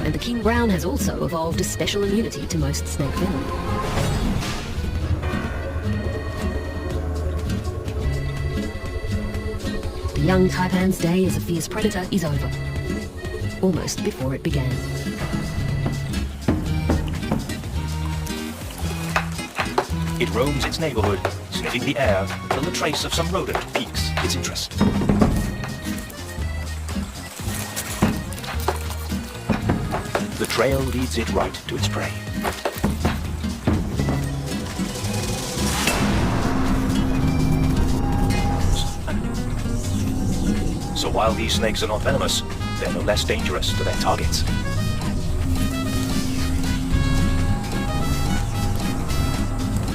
And the king brown has also evolved a special immunity to most snake venom. The young taipan's day as a fierce predator is over, almost before it began. It roams its neighborhood, sniffing the air until a trace of some rodent piques its interest. The trail leads it right to its prey. So while these snakes are not venomous, they're no less dangerous to their targets.